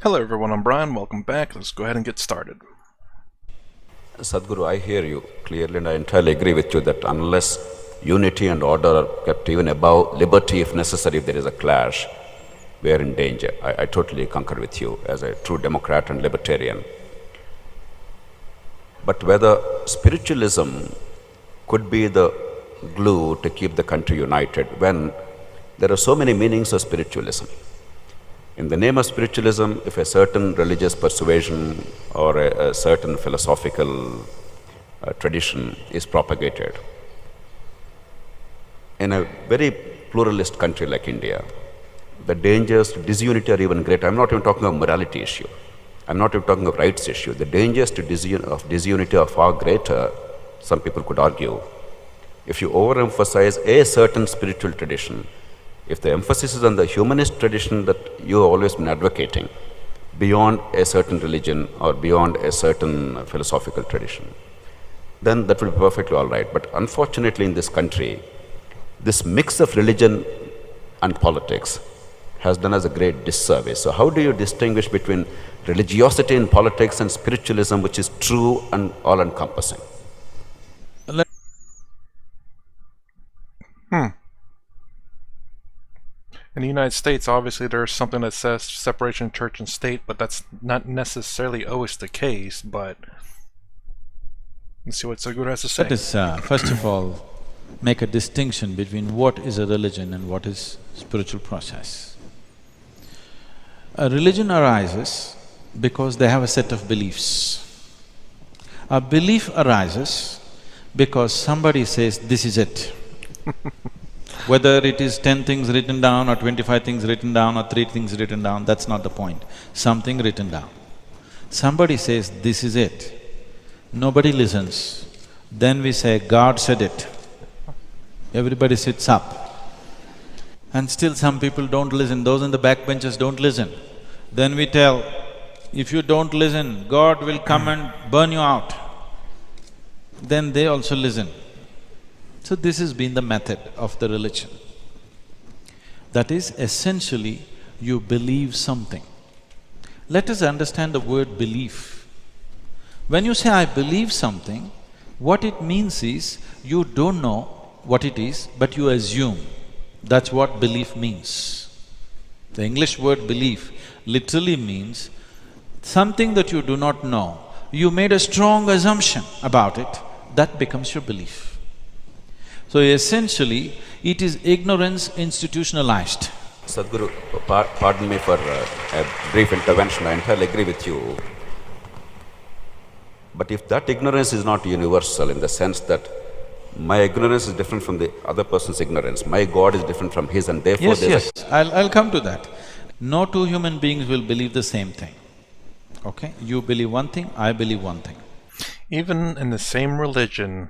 Hello everyone, I'm Brian, welcome back. Let's go ahead and get started. Sadhguru, I hear you clearly and I entirely agree with you that unless unity and order are kept even above liberty, if necessary, if there is a clash, we are in danger. I totally concur with you as a true democrat and libertarian. But whether spiritualism could be the glue to keep the country united when there are so many meanings of spiritualism. In the name of spiritualism, if a certain religious persuasion or a certain philosophical tradition is propagated, in a very pluralist country like India, the dangers to disunity are even greater. I'm not even talking of morality issue. I'm not even talking of rights issue. The dangers to disunity are far greater, some people could argue, if you overemphasize a certain spiritual tradition. If the emphasis is on the humanist tradition that you have always been advocating, beyond a certain religion or beyond a certain philosophical tradition, then that will be perfectly all right. But unfortunately in this country, this mix of religion and politics has done us a great disservice. So how do you distinguish between religiosity in politics and spiritualism, which is true and all-encompassing? In the United States, obviously there's something that says separation of church and state, but that's not necessarily always the case, but let's see what Sadhguru has to say. Let us, first of all, make a distinction between what is a religion and what is spiritual process. A religion arises because they have a set of beliefs. A belief arises because somebody says, this is it. Whether it is 10 things written down or 25 things written down or 3 things written down, that's not the point. Something written down. Somebody says, this is it. Nobody listens. Then we say, God said it. Everybody sits up. And still some people don't listen, those in the back benches don't listen. Then we tell, if you don't listen, God will come and burn you out. Then they also listen. So this has been the method of the religion. That is, essentially, you believe something. Let us understand the word belief. When you say, I believe something, what it means is, you don't know what it is, but you assume. That's what belief means. The English word belief literally means something that you do not know, you made a strong assumption about it, that becomes your belief. So essentially, it is ignorance institutionalized. Sadhguru, pardon me for a brief intervention, I entirely agree with you. But if that ignorance is not universal in the sense that my ignorance is different from the other person's ignorance, my God is different from his, and therefore Yes, I'll come to that. No two human beings will believe the same thing, okay? You believe one thing, I believe one thing. Even in the same religion,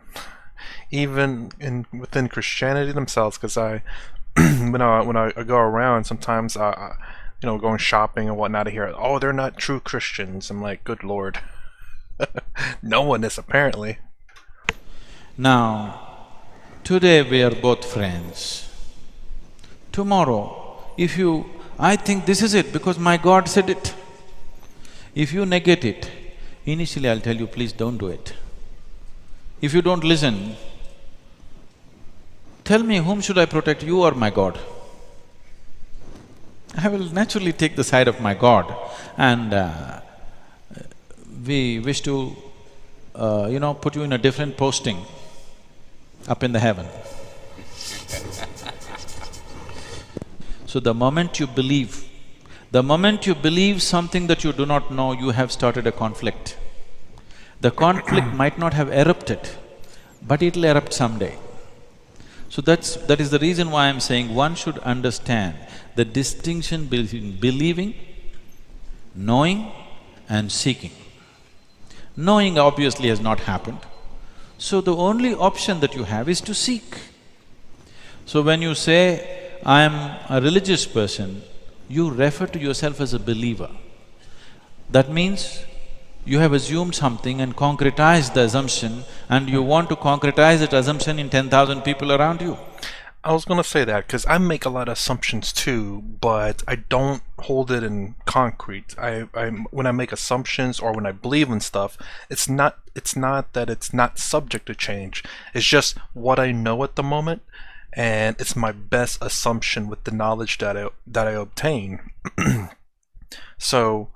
even within Christianity themselves, because when I go around, sometimes going shopping and whatnot, I hear, oh, they're not true Christians. I'm like, good Lord, no one is apparently. Now, today we are both friends. Tomorrow, if you… I think this is it because my God said it. If you negate it, initially I'll tell you, please don't do it. If you don't listen, tell me, whom should I protect, you or my God? I will naturally take the side of my God, and we wish to, put you in a different posting up in the heaven. So the moment you believe something that you do not know, you have started a conflict. The conflict might not have erupted, but it'll erupt someday. So that is the reason why I'm saying one should understand the distinction between believing, knowing and seeking. Knowing obviously has not happened, so the only option that you have is to seek. So when you say, I am a religious person, you refer to yourself as a believer. That means you have assumed something and concretized the assumption, and you want to concretize that assumption in 10,000 people around you. I was gonna say that because I make a lot of assumptions too, but I don't hold it in concrete. When I make assumptions or when I believe in stuff, it's not that it's not subject to change. It's just what I know at the moment, and it's my best assumption with the knowledge that I obtain. So,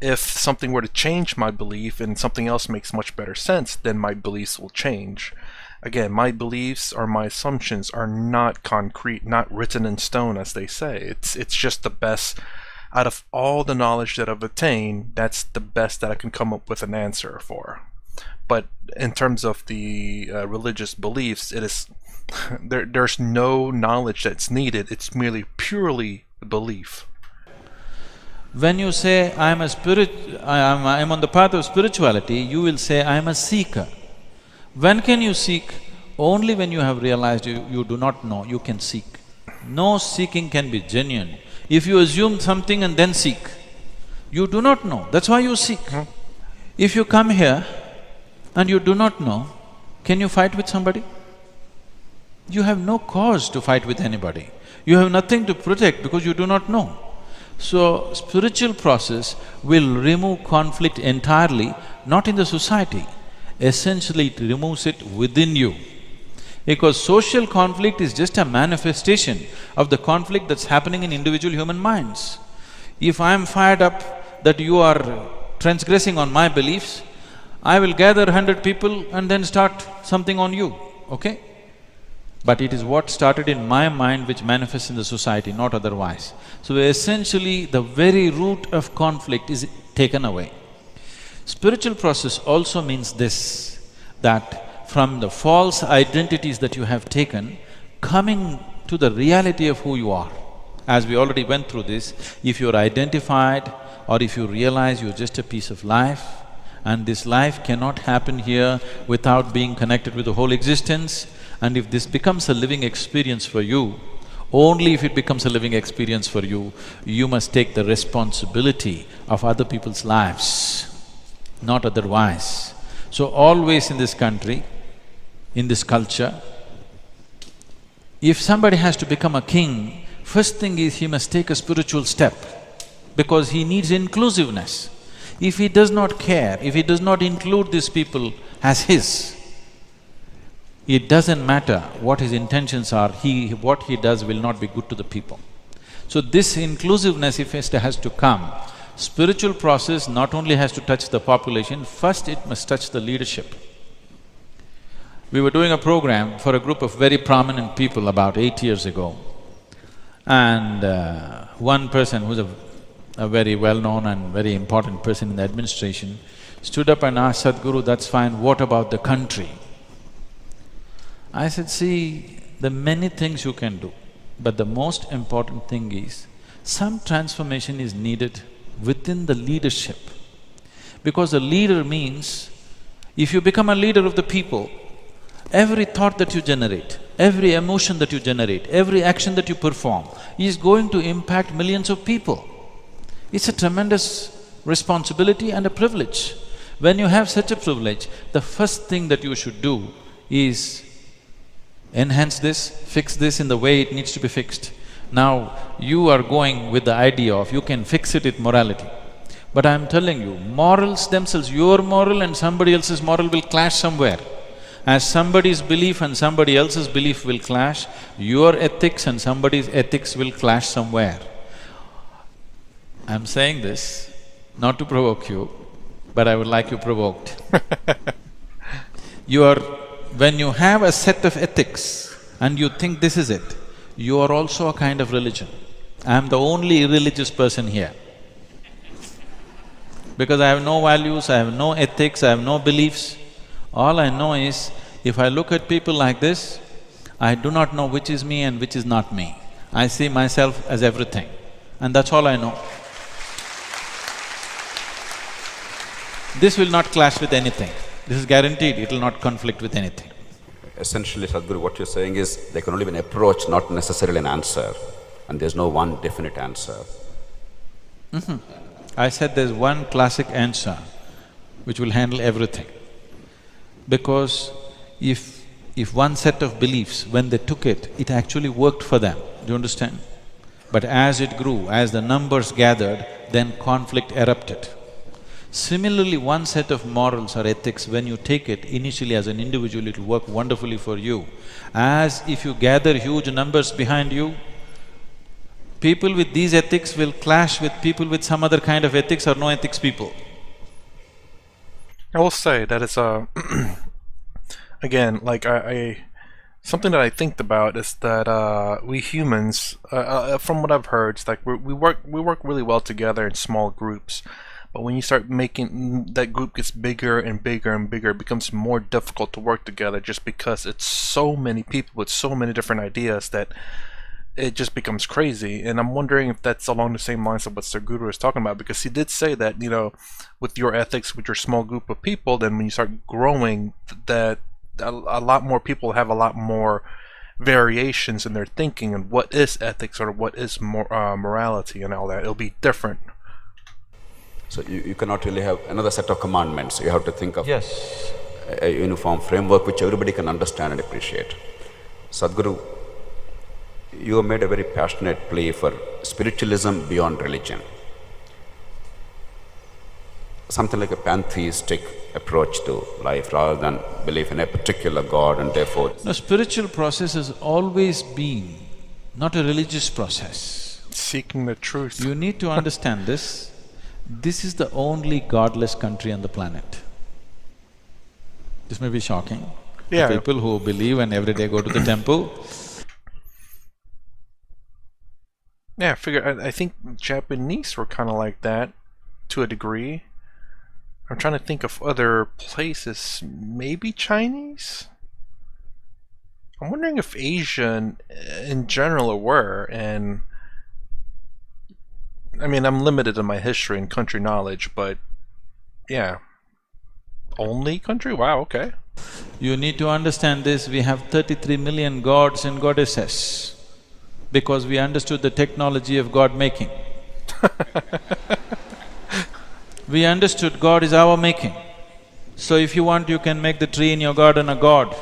if something were to change my belief and something else makes much better sense, then my beliefs will change. Again, my beliefs or my assumptions are not concrete, not written in stone, as they say. It's just the best out of all the knowledge that I've attained. That's the best that I can come up with an answer for. But in terms of the religious beliefs, it is there's no knowledge that's needed. It's merely purely belief. When you say, I'm on the path of spirituality, you will say, I'm a seeker. When can you seek? Only when you have realized you do not know, you can seek. No seeking can be genuine. If you assume something and then seek, you do not know, that's why you seek. If you come here and you do not know, can you fight with somebody? You have no cause to fight with anybody. You have nothing to protect because you do not know. So, spiritual process will remove conflict entirely, not in the society. Essentially, it removes it within you. Because social conflict is just a manifestation of the conflict that's happening in individual human minds. If I'm fired up that you are transgressing on my beliefs, I will gather 100 people and then start something on you, okay? But it is what started in my mind which manifests in the society, not otherwise. So essentially, the very root of conflict is taken away. Spiritual process also means this, that from the false identities that you have taken, coming to the reality of who you are. As we already went through this, if you're identified or if you realize you're just a piece of life, and this life cannot happen here without being connected with the whole existence, and if this becomes a living experience for you, only if it becomes a living experience for you, you must take the responsibility of other people's lives, not otherwise. So always in this country, in this culture, if somebody has to become a king, first thing is he must take a spiritual step because he needs inclusiveness. If he does not care, if he does not include these people as his, it doesn't matter what his intentions are, what he does will not be good to the people. So this inclusiveness, if it has to come, spiritual process not only has to touch the population, first it must touch the leadership. We were doing a program for a group of very prominent people about 8 years ago. And one person who's a very well-known and very important person in the administration stood up and asked Sadhguru, that's fine, what about the country? I said, see, there are many things you can do, but the most important thing is, some transformation is needed within the leadership. Because a leader means, if you become a leader of the people, every thought that you generate, every emotion that you generate, every action that you perform is going to impact millions of people. It's a tremendous responsibility and a privilege. When you have such a privilege, the first thing that you should do is enhance this, fix this in the way it needs to be fixed. Now, you are going with the idea of you can fix it with morality. But I'm telling you, morals themselves, your moral and somebody else's moral will clash somewhere. As somebody's belief and somebody else's belief will clash, your ethics and somebody's ethics will clash somewhere. I'm saying this not to provoke you, but I would like you provoked. When you have a set of ethics and you think this is it, you are also a kind of religion. I'm the only irreligious person here. Because I have no values, I have no ethics, I have no beliefs. All I know is, if I look at people like this, I do not know which is me and which is not me. I see myself as everything, and that's all I know. This will not clash with anything. This is guaranteed, it will not conflict with anything. Essentially, Sadhguru, what you're saying is there can only be an approach, not necessarily an answer, and there's no one definite answer. I said there's one classic answer which will handle everything. Because if if one set of beliefs, when they took it, it actually worked for them, do you understand? But as it grew, as the numbers gathered, then conflict erupted. Similarly, one set of morals or ethics, when you take it, initially as an individual, it'll work wonderfully for you. As if you gather huge numbers behind you, people with these ethics will clash with people with some other kind of ethics or no ethics people. I will say that it's again, like something that I think about is that we humans, from what I've heard, it's like we work really well together in small groups. But when you start making that group gets bigger and bigger and bigger, it becomes more difficult to work together just because it's so many people with so many different ideas that it just becomes crazy. And I'm wondering if that's along the same lines of what Sadhguru is talking about, because he did say that, you know, with your ethics, with your small group of people, then when you start growing, that a lot more people have a lot more variations in their thinking and what is ethics or what is morality and all that. It'll be different. So you cannot really have another set of commandments. You have to think of Yes. a uniform framework which everybody can understand and appreciate. Sadhguru, you have made a very passionate plea for spiritualism beyond religion. Something like a pantheistic approach to life rather than belief in a particular God and therefore… No, spiritual process has always been not a religious process. Seeking the truth. You need to understand this. This is the only godless country on the planet. This may be shocking. Yeah. The people who believe and every day go to the temple. Yeah, I think Japanese were kind of like that to a degree. I'm trying to think of other places, maybe Chinese? I'm wondering if Asian in general were, and I mean, I'm limited in my history and country knowledge, but yeah. Only country? Wow, okay. You need to understand this, we have 33 million gods and goddesses because we understood the technology of God making. We understood God is our making. So if you want, you can make the tree in your garden a god.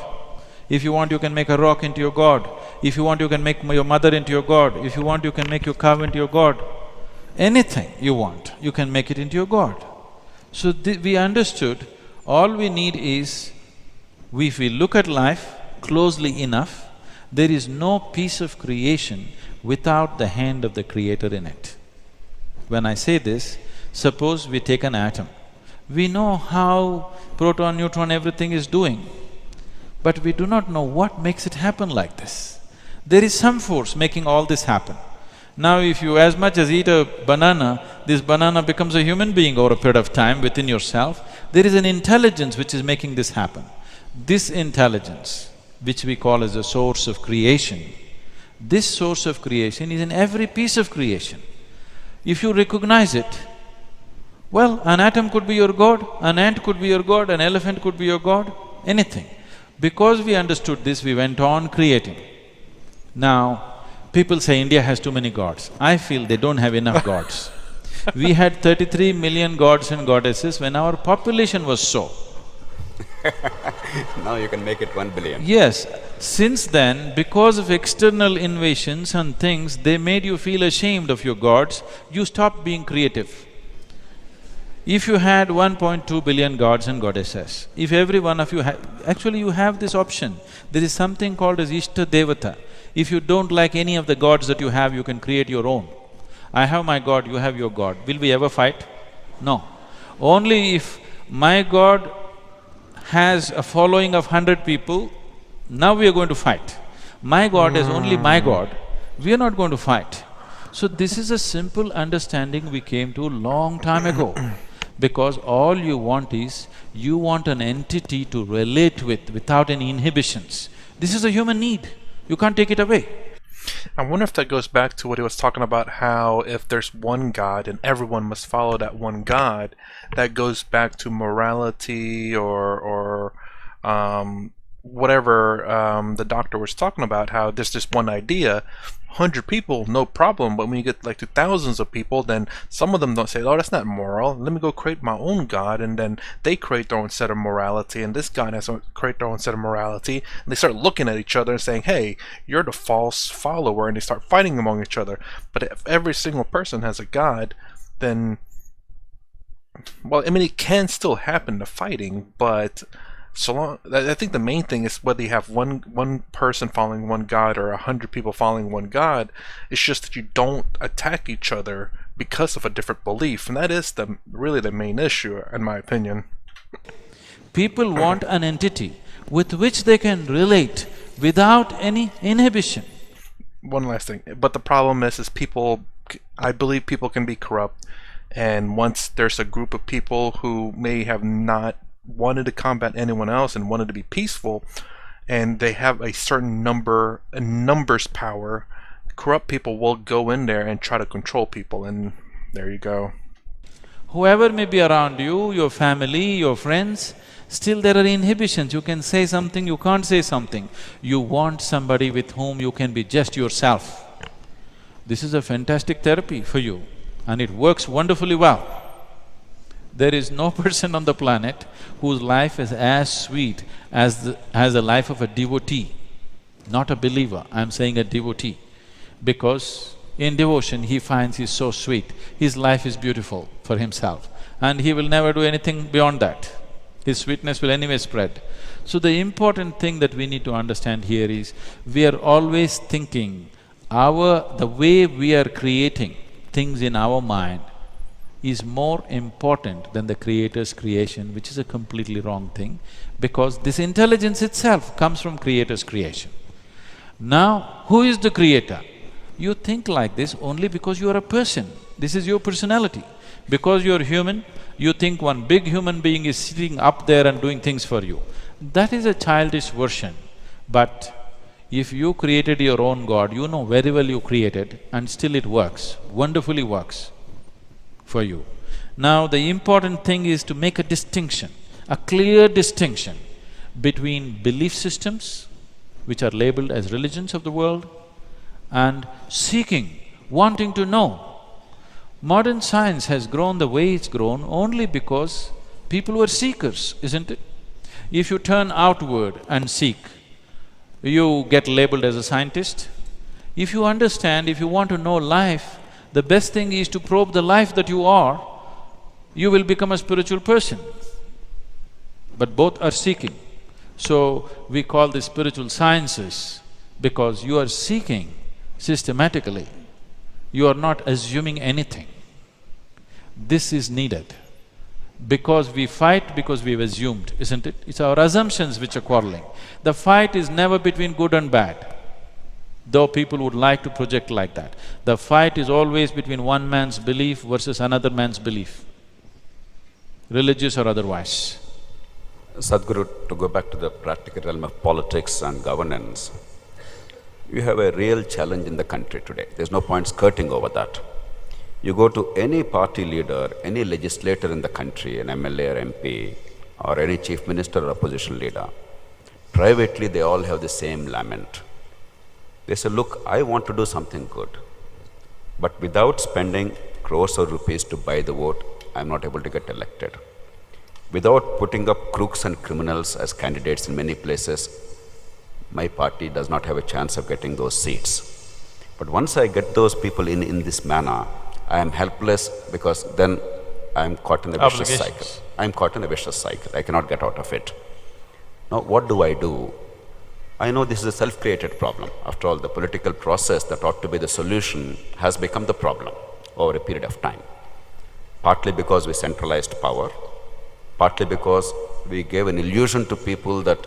If you want, you can make a rock into your god. If you want, you can make your mother into your god. If you want, you can make your cow into your god. Anything you want, you can make it into your god. So we understood all we need is, if we look at life closely enough, there is no piece of creation without the hand of the Creator in it. When I say this, suppose we take an atom. We know how proton, neutron, everything is doing, but we do not know what makes it happen like this. There is some force making all this happen. Now if you as much as eat a banana, this banana becomes a human being over a period of time within yourself. There is an intelligence which is making this happen. This intelligence, which we call as the source of creation, this source of creation is in every piece of creation. If you recognize it, well, an atom could be your god, an ant could be your god, an elephant could be your god, anything. Because we understood this, we went on creating. Now, people say India has too many gods. I feel they don't have enough gods. We had 33 million gods and goddesses when our population was so. Now you can make it 1 billion. Yes, since then, because of external invasions and things, they made you feel ashamed of your gods, you stopped being creative. If you had 1.2 billion gods and goddesses, if every one of you actually you have this option, there is something called as Ishta Devata. If you don't like any of the gods that you have, you can create your own. I have my god, you have your god. Will we ever fight? No. Only if my god has a following of 100 people, now we are going to fight. My god is only my god, we are not going to fight. So this is a simple understanding we came to a long time ago. Because all you want is, you want an entity to relate with without any inhibitions. This is a human need, you can't take it away. I wonder if that goes back to what he was talking about, how if there's one God and everyone must follow that one God, that goes back to morality or whatever the doctor was talking about, how there's just one idea, 100 people, no problem, but when you get like to thousands of people, then some of them don't say, oh, that's not moral, let me go create my own god, and then they create their own set of morality, and this god has to create their own set of morality, and they start looking at each other and saying, hey, you're the false follower, and they start fighting among each other. But if every single person has a god, then, well, I mean, it can still happen, the fighting, but so long, I think the main thing is whether you have one person following one god or 100 people following one god. It's just that you don't attack each other because of a different belief, and that is really the main issue, in my opinion. People want an entity with which they can relate without any inhibition. One last thing, but the problem is people. I believe people can be corrupt, and once there's a group of people who may have not wanted to combat anyone else and wanted to be peaceful, and they have a certain numbers power, corrupt people will go in there and try to control people, and there you go. Whoever may be around you, your family, your friends, still there are inhibitions. You can say something, you can't say something. You want somebody with whom you can be just yourself. This is a fantastic therapy for you, and it works wonderfully well. There is no person on the planet whose life is as sweet as the life of a devotee, not a believer, I'm saying a devotee. Because in devotion he finds he's so sweet, his life is beautiful for himself, and he will never do anything beyond that. His sweetness will anyway spread. So the important thing that we need to understand here is, we are always thinking the way we are creating things in our mind is more important than the Creator's creation, which is a completely wrong thing, because this intelligence itself comes from Creator's creation. Now, who is the Creator? You think like this only because you are a person. This is your personality. Because you're human, you think one big human being is sitting up there and doing things for you. That is a childish version. But if you created your own God, you know very well you created, and still it works, wonderfully works for you. Now, the important thing is to make a distinction, a clear distinction between belief systems, which are labeled as religions of the world, and seeking, wanting to know. Modern science has grown the way it's grown only because people were seekers, isn't it? If you turn outward and seek, you get labeled as a scientist. If you understand, if you want to know life, the best thing is to probe the life that you are, you will become a spiritual person. But both are seeking. So, we call this spiritual sciences because you are seeking systematically. You are not assuming anything. This is needed. Because we fight because we've assumed, isn't it? It's our assumptions which are quarreling. The fight is never between good and bad, though people would like to project like that. The fight is always between one man's belief versus another man's belief, religious or otherwise. Sadhguru, to go back to the practical realm of politics and governance, you have a real challenge in the country today. There's no point skirting over that. You go to any party leader, any legislator in the country, an MLA or MP, or any chief minister or opposition leader, privately they all have the same lament. They say, look, I want to do something good, but without spending crores of rupees to buy the vote, I'm not able to get elected. Without putting up crooks and criminals as candidates in many places, my party does not have a chance of getting those seats. But once I get those people in this manner, I am helpless, because then I am caught in a vicious cycle. I am caught in a vicious cycle. I cannot get out of it. Now, what do? I know this is a self-created problem. After all, the political process that ought to be the solution has become the problem over a period of time. Partly because we centralized power, partly because we gave an illusion to people that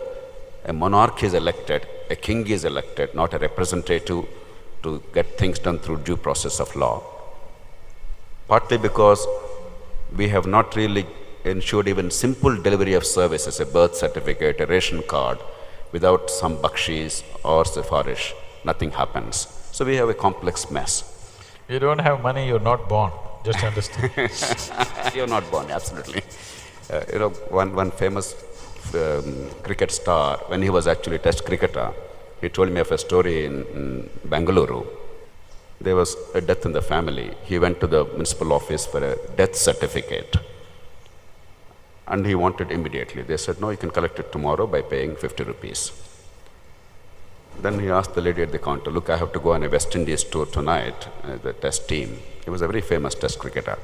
a monarch is elected, a king is elected, not a representative to get things done through due process of law. Partly because we have not really ensured even simple delivery of services, a birth certificate, a ration card, without some bakshees or sifarish, nothing happens. So we have a complex mess. You don't have money, you're not born, just understand. You're not born, absolutely. One famous cricket star, when he was actually a test cricketer, he told me of a story in Bangalore. There was a death in the family. He went to the municipal office for a death certificate. And he wanted immediately. They said, no, you can collect it tomorrow by paying 50 rupees. Then he asked the lady at the counter, look, I have to go on a West Indies tour tonight, the test team. He was a very famous test cricketer.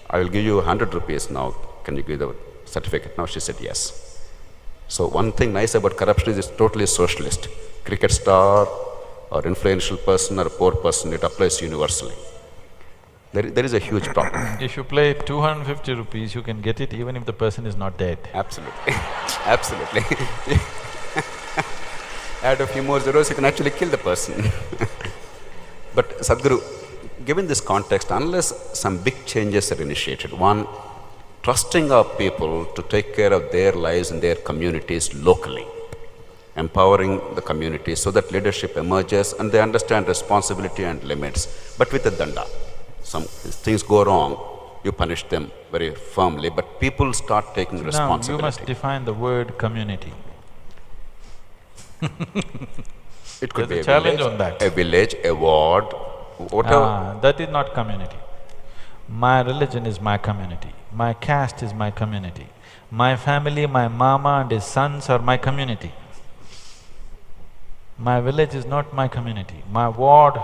I will give you 100 rupees now. Can you give the certificate now? She said, yes. So one thing nice about corruption is it's totally socialist. Cricket star or influential person or a poor person, it applies universally. There is a huge problem. If you play 250 rupees, you can get it even if the person is not dead. Absolutely. Absolutely. Add a few more zeros, you can actually kill the person. But Sadhguru, given this context, unless some big changes are initiated, one, trusting our people to take care of their lives and their communities locally, empowering the communities so that leadership emerges and they understand responsibility and limits, but with a danda. Some things go wrong, you punish them very firmly, but people start taking responsibility. Now, you must define the word community. It could There's be a challenge on that. A village, a ward, whatever. That is not community. My religion is my community. My caste is my community. My family, my mama and his sons are my community. My village is not my community. My ward,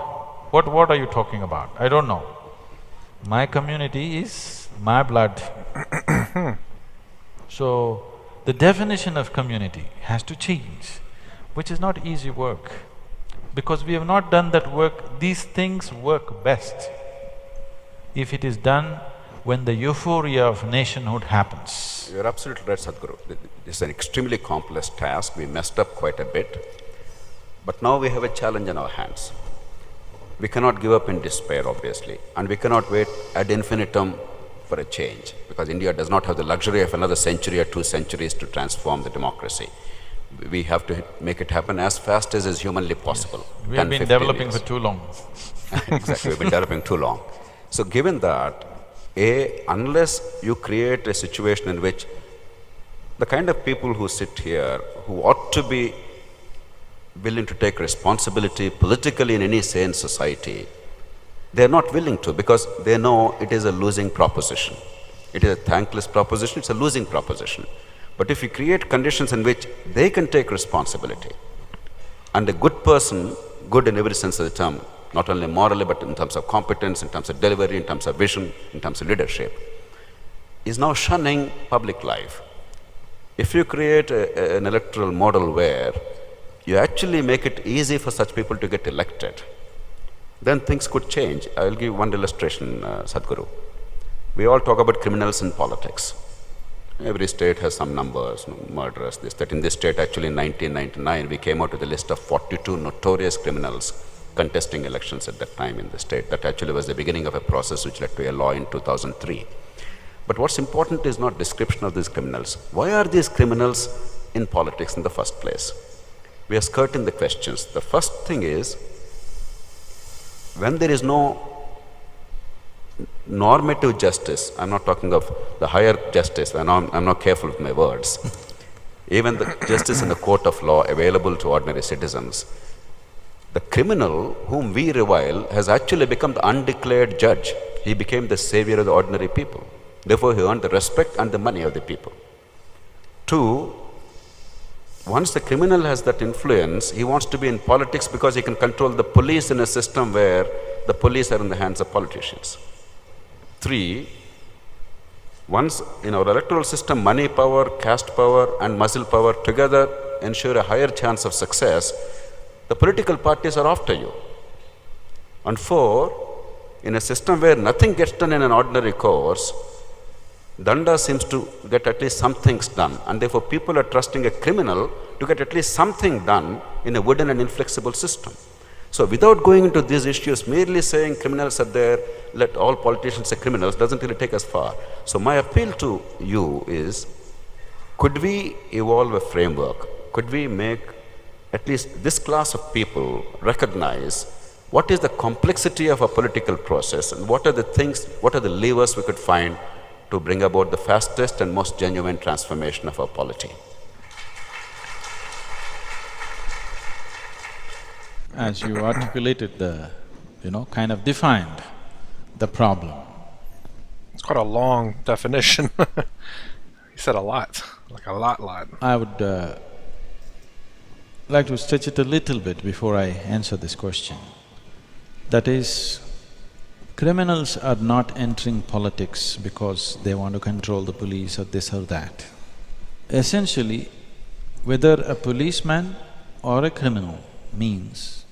what ward are you talking about? I don't know. My community is my blood. So, the definition of community has to change, which is not easy work. Because we have not done that work, these things work best if it is done when the euphoria of nationhood happens. You're absolutely right, Sadhguru. This is an extremely complex task. We messed up quite a bit. But now we have a challenge in our hands. We cannot give up in despair, obviously, and we cannot wait ad infinitum for a change, because India does not have the luxury of another century or 2 centuries to transform the democracy. We have to make it happen as fast as is humanly possible. Yes. We have been developing for too long. Exactly, we've been developing too long. So given that, unless you create a situation in which the kind of people who sit here, who ought to be willing to take responsibility politically in any sane society, they're not willing to, because they know it is a losing proposition. It is a thankless proposition, it's a losing proposition. But if you create conditions in which they can take responsibility, and a good person, good in every sense of the term, not only morally but in terms of competence, in terms of delivery, in terms of vision, in terms of leadership, is now shunning public life. If you create an electoral model where you actually make it easy for such people to get elected, then things could change. I will give one illustration, Sadhguru. We all talk about criminals in politics. Every state has some numbers, murderers, this, that. In this state, actually in 1999, we came out with a list of 42 notorious criminals contesting elections at that time in the state. That actually was the beginning of a process which led to a law in 2003. But what's important is not description of these criminals. Why are these criminals in politics in the first place? We are skirting the questions. The first thing is, when there is no normative justice, I'm not talking of the higher justice, I'm not careful with my words, even the justice in the court of law available to ordinary citizens, the criminal whom we revile has actually become the undeclared judge. He became the savior of the ordinary people. Therefore, he earned the respect and the money of the people. 2, once the criminal has that influence, he wants to be in politics because he can control the police in a system where the police are in the hands of politicians. 3, once in our electoral system, money power, caste power and muscle power together ensure a higher chance of success, the political parties are after you. And 4, in a system where nothing gets done in an ordinary course, danda seems to get at least some things done, and therefore people are trusting a criminal to get at least something done in a wooden and inflexible system. So without going into these issues, merely saying criminals are there, let all politicians say criminals, doesn't really take us far. So my appeal to you is, could we evolve a framework? Could we make at least this class of people recognize what is the complexity of a political process and what are the things, what are the levers we could find to bring about the fastest and most genuine transformation of our polity. As you articulated kind of defined the problem. It's quite a long definition. He said a lot, like a lot. I would like to stretch it a little bit before I answer this question. That is, criminals are not entering politics because they want to control the police or this or that. Essentially, whether a policeman or a criminal means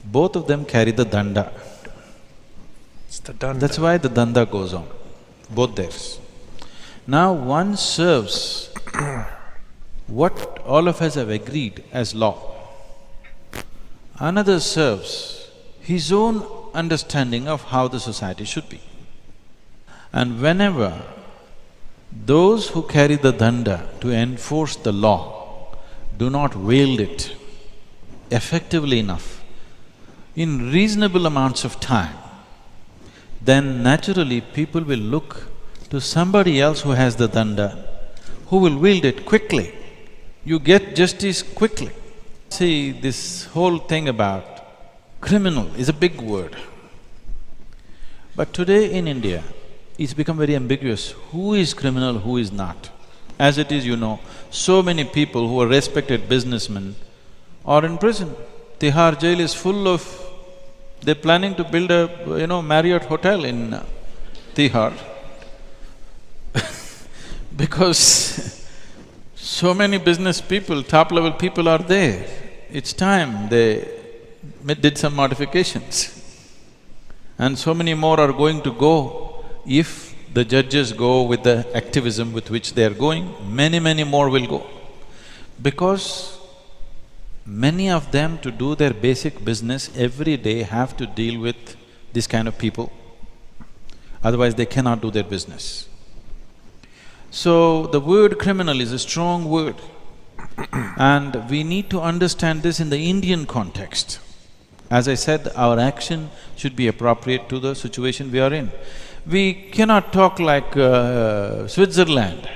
both of them carry the danda. It's the danda. That's why the danda goes on, both theirs. Now one serves what all of us have agreed as law. Another serves his own understanding of how the society should be. And whenever those who carry the danda to enforce the law do not wield it effectively enough, in reasonable amounts of time, then naturally people will look to somebody else who has the danda, who will wield it quickly. You get justice quickly. See, this whole thing about criminal is a big word. But today in India, it's become very ambiguous. Who is criminal, who is not? As it is, so many people who are respected businessmen are in prison. Tihar jail is full of… They're planning to build a, Marriott hotel in Tihar because so many business people, top-level people are there. It's time they did some modifications. And so many more are going to go. If the judges go with the activism with which they are going, many more will go. Because many of them, to do their basic business every day, have to deal with this kind of people. Otherwise they cannot do their business. So the word criminal is a strong word and we need to understand this in the Indian context. As I said, our action should be appropriate to the situation we are in. We cannot talk like Switzerland,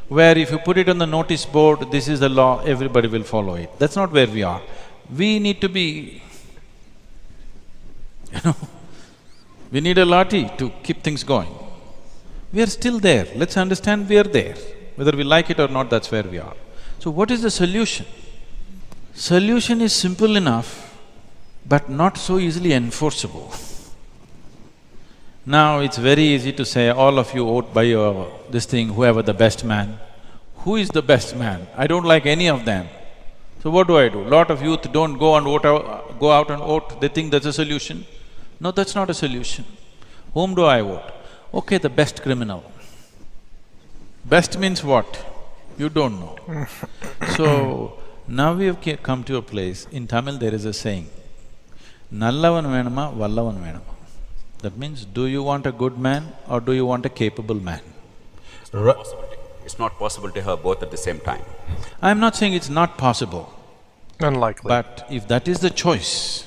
where if you put it on the notice board, this is the law, everybody will follow it. That's not where we are. We need to be, we need a lathi to keep things going. We are still there, let's understand we are there. Whether we like it or not, that's where we are. So what is the solution? Solution is simple enough, but not so easily enforceable. Now it's very easy to say, all of you vote by this thing, whoever the best man. Who is the best man? I don't like any of them. So what do? Lot of youth don't go out and vote, they think that's a solution. No, that's not a solution. Whom do I vote? Okay, the best criminal. Best means what? You don't know. So, now we have come to a place, in Tamil there is a saying, Nallavan venama, vallavan venama. That means, do you want a good man or do you want a capable man? It's not possible to have both at the same time. I'm not saying it's not possible. Unlikely. But if that is the choice,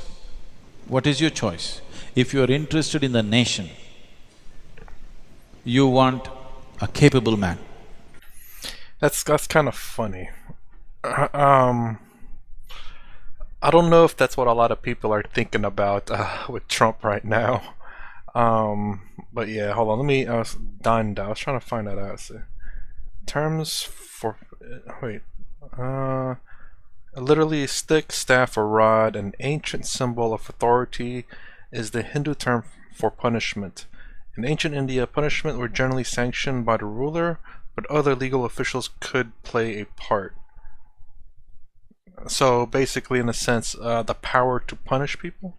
what is your choice? If you are interested in the nation, you want a capable man. That's kind of funny. I don't know if that's what a lot of people are thinking about with Trump right now. But yeah, hold on. I was trying to find that out. So, terms for literally a stick, staff, or rod, an ancient symbol of authority, is the Hindu term for punishment. In ancient India, punishment were generally sanctioned by the ruler, but other legal officials could play a part. So basically, in a sense, the power to punish people.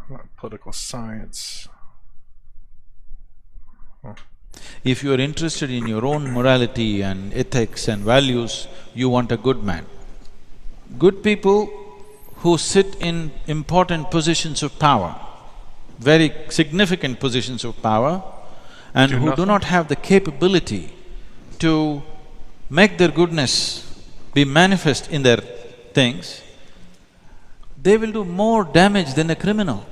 Not political science. If you are interested in your own morality and ethics and values, you want a good man. Good people who sit in important positions of power, very significant positions of power, and who do not have the capability to make their goodness be manifest in their things, they will do more damage than a criminal.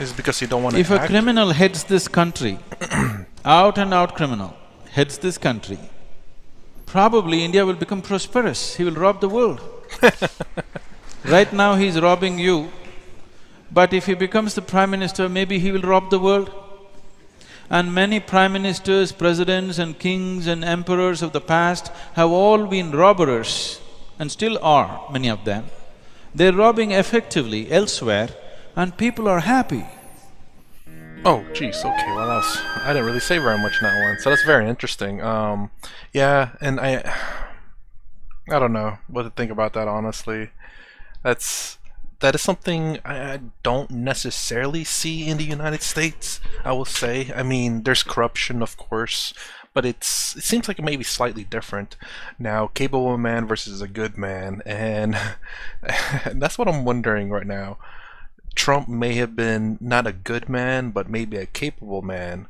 Is it because you don't want If to a act? criminal heads this country, out and out criminal, heads this country, probably India will become prosperous, he will rob the world. Right now he's robbing you, but if he becomes the Prime Minister, maybe he will rob the world. And many Prime Ministers, Presidents and Kings and Emperors of the past have all been robbers, and still are, many of them. They're robbing effectively elsewhere, and people are happy. Oh, geez, okay, well I didn't really say very much in that one, so that's very interesting. Yeah, and I don't know what to think about that, honestly. That is something I don't necessarily see in the United States, I will say. I mean, there's corruption, of course, but it seems like it may be slightly different. Now, capable man versus a good man, and that's what I'm wondering right now. Trump may have been not a good man, but maybe a capable man.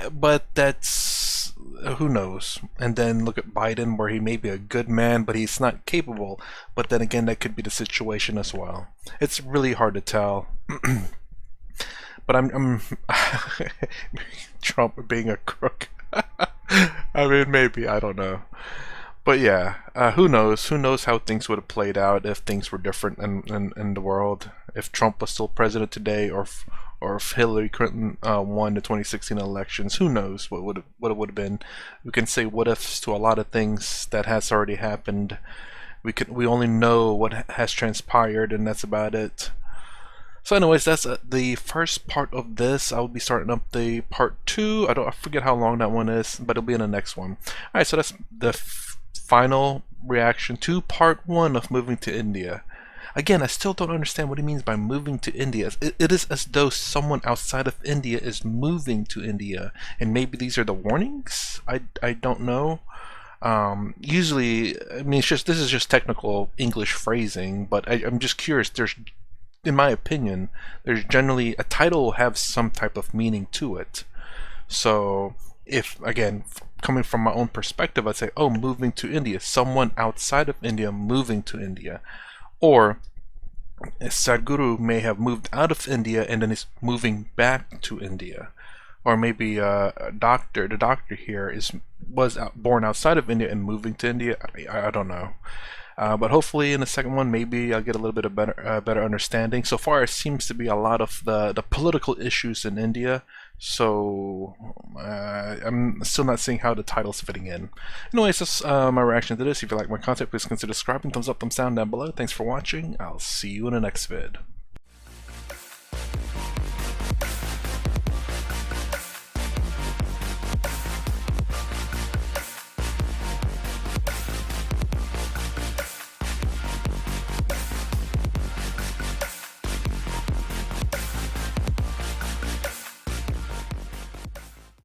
But that's who knows. And then look at Biden, where he may be a good man, but he's not capable. But then again, that could be the situation as well. It's really hard to tell. But I'm Trump being a crook. I mean, maybe, I don't know. But yeah, who knows? Who knows how things would have played out if things were different in the world? If Trump was still president today, or if Hillary Clinton won the 2016 elections, who knows what it would have been? We can say what ifs to a lot of things that has already happened. We only know what has transpired, and that's about it. So anyways, that's the first part of this. I will be starting up the part 2. I forget how long that one is, but it'll be in the next one. Alright, so that's the final reaction to part 1 of moving to India. Again, I still don't understand what he means by moving to India. It is as though someone outside of India is moving to India, and maybe these are the warnings? I don't know. Usually, I mean, this is just technical English phrasing, but I'm just curious. In my opinion, there's generally a title will have some type of meaning to it. So if, again, coming from my own perspective, I'd say, oh, moving to India, someone outside of India moving to India. Or Sadhguru may have moved out of India and then is moving back to India. Or maybe the doctor here was born outside of India and moving to India. I don't know. But hopefully in the second one, maybe I'll get a little bit of better understanding. So far, it seems to be a lot of the political issues in India. So I'm still not seeing how the title's fitting in. Anyways, that's my reaction to this. If you like my content, please consider subscribing. Thumbs up, thumbs down below. Thanks for watching. I'll see you in the next vid.